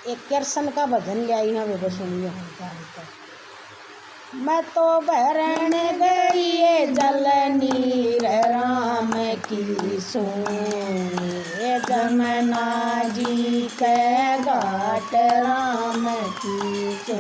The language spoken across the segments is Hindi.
एक कृष्ण का भजन लिया यहाँ पे सुनिए। मैं तो भरण गई जल नीर राम की सोए जमुना जी के घाट राम की सो।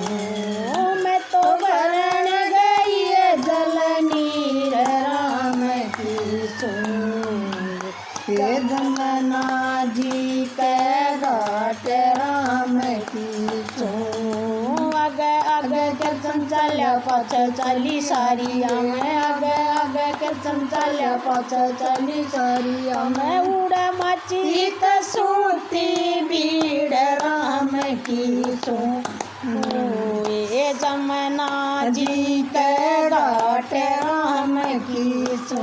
मैं तो भरण गई जल नीर राम की सोए जमुना जी के घाट राम की सो। आगे आगे के संचाल्या पाछे चली सारिया में, आगे आगे के संचाल्या पाछे चली सारिया में। उड़ा मची सूती भीड़ राम की सो ये जमुना जी के घाट राम की सो।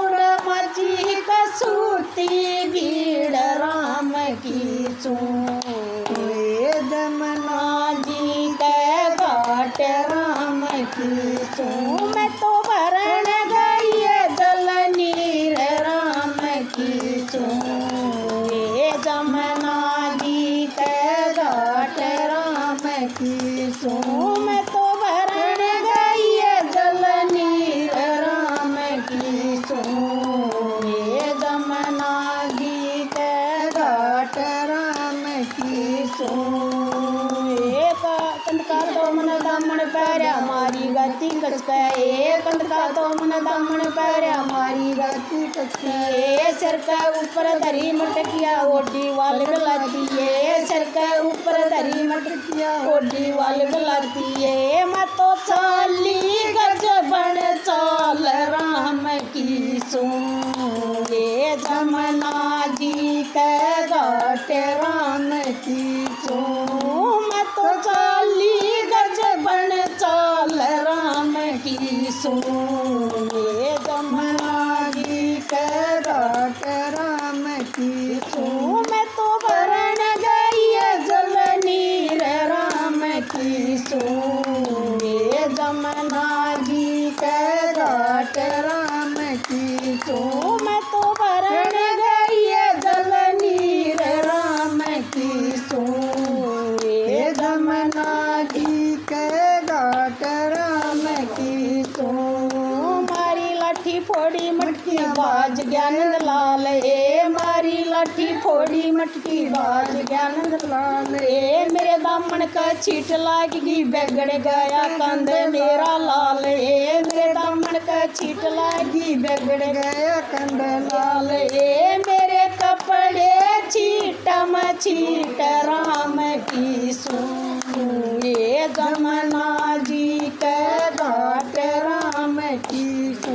उड़ा मची सूती भीड़ राम की सो जमुना जी के घाट राम की सो। मैं तो भरण गई जल नीर राम की सो ये जमुना जी के घाट राम की सो। मैं तो भरण गई जल नीर राम की सो ये जमुना जी के घाट राम की सो। कंदका तो मन दामन पैरा मारी गति कचका कंदका तो मन दामन पैरा मारी गति कचका। सिर के ऊपर धरी मटकिया ओडी वाल गलाती है, सिर के ऊपर धरी मटकिया ओडी वाल गलाती है। मैं तो चाली गज बन चाल राम की सो ये जमुना जी के घाट राम की सो। मैं तो चाली गज बन चाल राम की सो ये जमुना जी के घाट राम की सो। मैं तो भरण गई जल नीर राम की सो ये जमुना जी के घाट राम की सो। मैं तो भरण गई जल नीर राम की सो ये जमुना जी के घाट राम की सो। मारी लाठी फोड़ी मटकी बाज ज्ञानंद लाल मारी लाठी फोड़ी मटकी बाज ज्ञानंद लाल मेरे दामन का छीट लागी बिगड़ गया कंध मेरा लाल मेरे दामन का छीट लागी बिगड़ गया कंध लाल मेरे कपड़े छीटम छीट राम की सो ये जमुना जी के घाट राम की सो।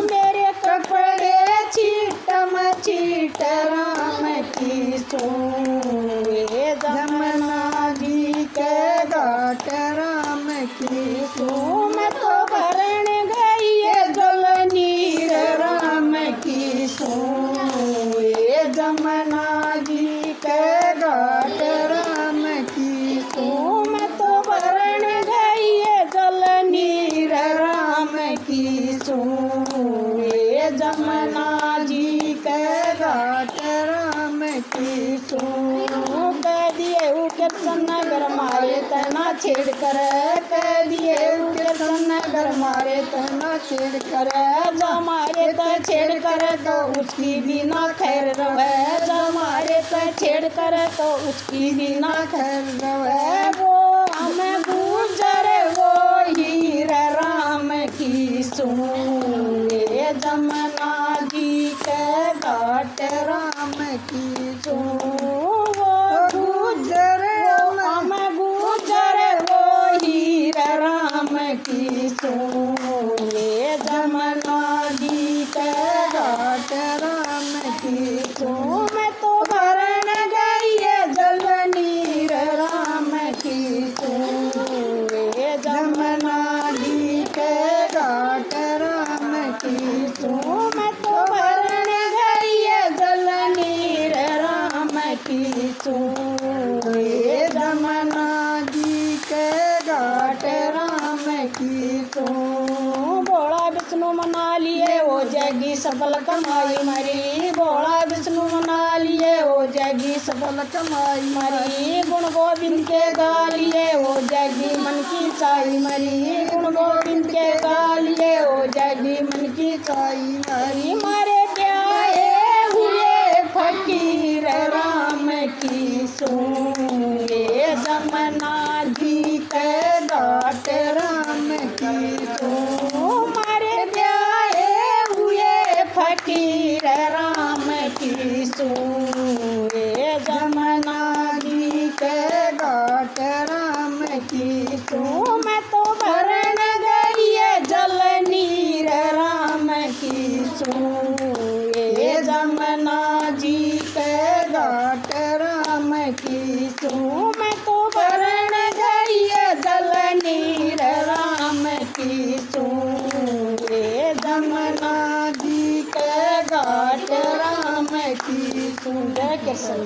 मेरे कपड़े छीटम छीट राम की सो ये जमुना जी के घाट राम की सो। मैं तो भरण गई जल नीर राम की सो ये जमुना जी के घाट राम की सो। मैं तो भरण गई जल नीर राम की सो ये जमुना जी के घाट राम की सो। कह दिए कृष्ण नगर मारे तना छेड़ कर, कह दिए कृष्ण नगर मारे तना छेड़ कर। जा मारे तो छेड़ कर तो उसकी भी ना खैर रहे, जा मारे तो छेड़ कर तो उसकी भी ना खैर रहे। वो हमें गुजर वो हीर राम की सो ये जमुना जी के घाट राम की सो। वो गुजर हमें गुजर वो हीर राम की सो ये जमुना जी के घाट राम की सो। मैं तो भरण गई जल नीर राम की सो ये जमुना जी के घाट राम की सो। मैं तो भरण गई जल नीर राम की सो ये जमुना जी के घाट राम की सो। भोला विष्णु मना लिए वो जगी सफल कमाई मरी, भोला विष्णु मना लिए वो जगी जाएगी सफल कमाई मरी गुण गोविंद के गालिए हो जाएगी मन की चाई मरी गुण गोविंद के गालिए हो जाएगी मन की चाई मरी मारे प्यारे हुए फकीर राम की सूंगे जमुना जी के घाट राम की सूं मारे प्यारे हुए फकीर राम की सूंगे जमुना जी के घाट राम की सूं मैं तो भरन गई जल नीर राम की सूंगे जमुना जी के घाट राम की सूं मैं तो भरन गई जल नीर राम की सूंगे जमुना जी के घाट राम की सूं। जय कृष्ण।